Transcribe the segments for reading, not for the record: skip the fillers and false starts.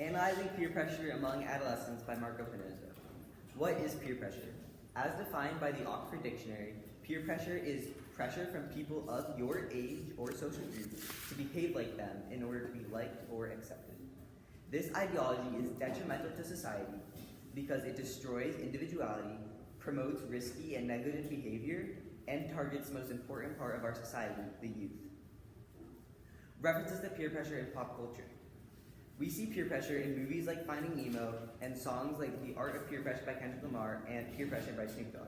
Analyzing Peer Pressure Among Adolescents by Marco Pinoza. What is peer pressure? As defined by the Oxford Dictionary, peer pressure is pressure from people of your age or social group to behave like them in order to be liked or accepted. This ideology is detrimental to society because it destroys individuality, promotes risky and negligent behavior, and targets the most important part of our society, the youth. References to peer pressure in pop culture. We see peer pressure in movies like Finding Nemo and songs like The Art of Peer Pressure by Kendrick Lamar and Peer Pressure by Snoop Dogg.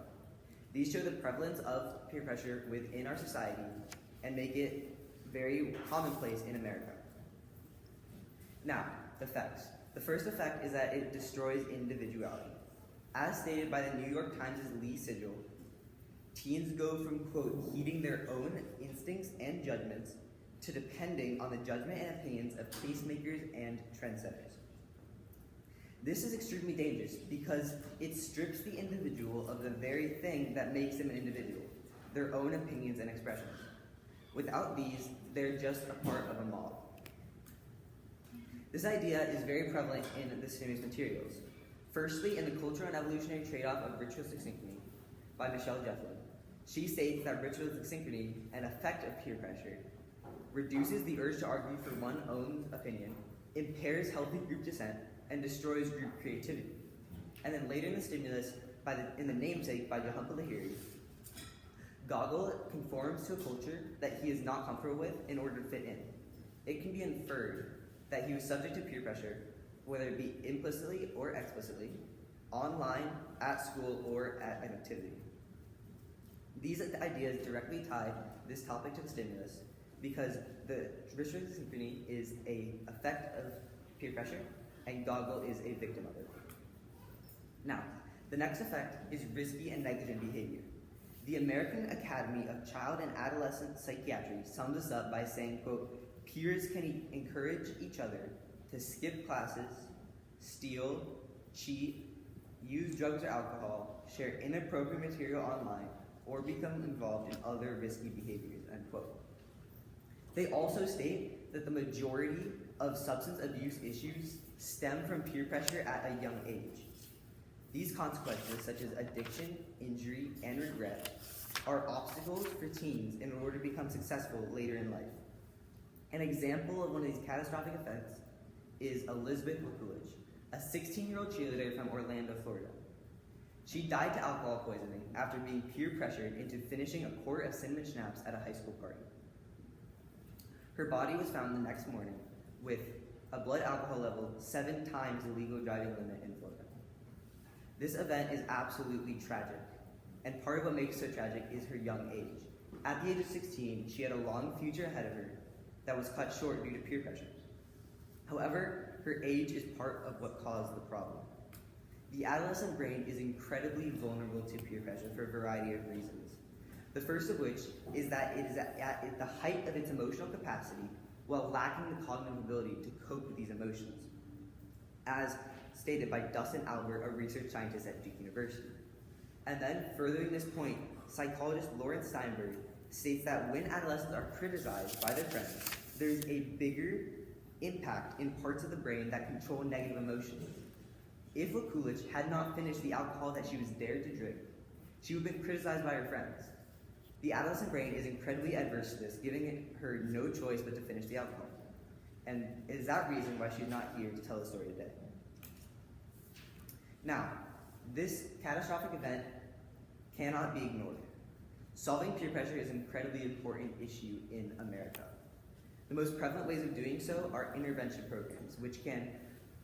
These show the prevalence of peer pressure within our society and make it very commonplace in America. Now, effects. The first effect is that it destroys individuality. As stated by the New York Times' Lee Sigel, teens go from, quote, heeding their own instincts and judgments to depending on the judgment and opinions of tastemakers and trendsetters. This is extremely dangerous because it strips the individual of the very thing that makes them an individual, their own opinions and expressions. Without these, they're just a part of a mob. This idea is very prevalent in the stimulus materials. Firstly, in The Cultural and Evolutionary Trade-Off of Ritualistic Synchrony by Michelle Jefflin. She states that ritualistic synchrony, an effect of peer pressure, reduces the urge to argue for one's own opinion, impairs healthy group dissent, and destroys group creativity. And then later in the stimulus, in The Namesake by Jahumpa Lahiri, Gogol conforms to a culture that he is not comfortable with in order to fit in. It can be inferred that he was subject to peer pressure, whether it be implicitly or explicitly, online, at school, or at an activity. These ideas directly tie this topic to the stimulus because the ritualistic synchrony is an effect of peer pressure, and Gogol is a victim of it. Now, the next effect is risky and negligent behavior. The American Academy of Child and Adolescent Psychiatry sums this up by saying, quote, peers can encourage each other to skip classes, steal, cheat, use drugs or alcohol, share inappropriate material online, or become involved in other risky behaviors, end quote. They also state that the majority of substance abuse issues stem from peer pressure at a young age. These consequences, such as addiction, injury, and regret, are obstacles for teens in order to become successful later in life. An example of one of these catastrophic effects is Elizabeth Coolidge, a 16-year-old cheerleader from Orlando, Florida. She died to alcohol poisoning after being peer pressured into finishing a quart of cinnamon schnapps at a high school party. Her body was found the next morning with a blood alcohol level 7 times the legal driving limit in Florida. This event is absolutely tragic, and part of what makes it so tragic is her young age. At the age of 16, she had a long future ahead of her that was cut short due to peer pressure. However, her age is part of what caused the problem. The adolescent brain is incredibly vulnerable to peer pressure for a variety of reasons. The first of which is that it is at the height of its emotional capacity while lacking the cognitive ability to cope with these emotions, as stated by Dustin Albert, a research scientist at Duke University. And then, furthering this point, psychologist Lawrence Steinberg states that when adolescents are criticized by their friends, there's a bigger impact in parts of the brain that control negative emotions. If Coolidge had not finished the alcohol that she was dared to drink, she would have been criticized by her friends. The adolescent brain is incredibly adverse to this, giving her no choice but to finish the alcohol. And it is that reason why she's not here to tell the story today. Now, this catastrophic event cannot be ignored. Solving peer pressure is an incredibly important issue in America. The most prevalent ways of doing so are intervention programs, which can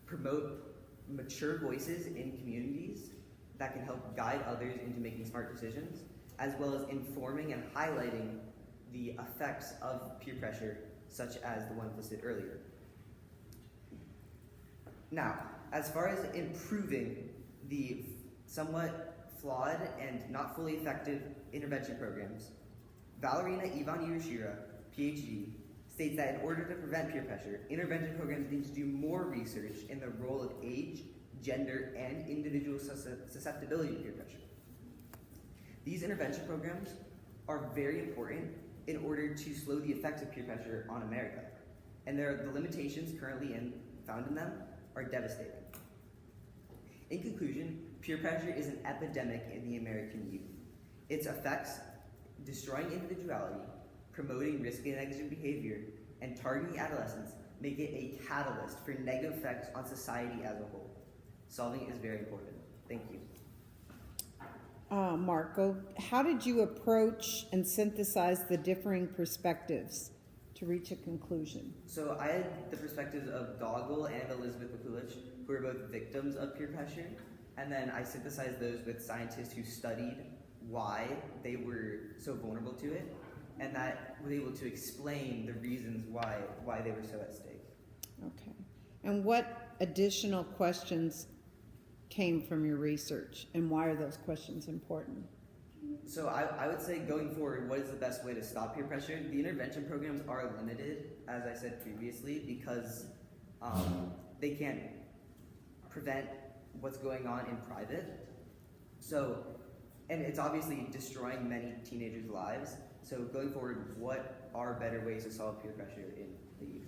promote mature voices in communities that can help guide others into making smart decisions, as well as informing and highlighting the effects of peer pressure, such as the one listed earlier. Now, as far as improving the somewhat flawed and not fully effective intervention programs, Valerina Ivan-Yurushira, PhD, states that in order to prevent peer pressure, intervention programs need to do more research in the role of age, gender, and individual susceptibility to peer pressure. These intervention programs are very important in order to slow the effects of peer pressure on America. And there are the limitations currently found in them are devastating. In conclusion, peer pressure is an epidemic in the American youth. Its effects, destroying individuality, promoting risky and negligent behavior, and targeting adolescents, make it a catalyst for negative effects on society as a whole. Solving it is very important. Thank you. Marco, how did you approach and synthesize the differing perspectives to reach a conclusion? So I had the perspectives of Doggle and Elizabeth Mikulich, who were both victims of peer pressure, and then I synthesized those with scientists who studied why they were so vulnerable to it, and that was able to explain the reasons why they were so at stake. Okay. And what additional questions came from your research, and why are those questions important? So I would say going forward, what is the best way to stop peer pressure? The intervention programs are limited, as I said previously, because they can't prevent what's going on in private. So, and it's obviously destroying many teenagers' lives. So going forward, what are better ways to solve peer pressure in the youth?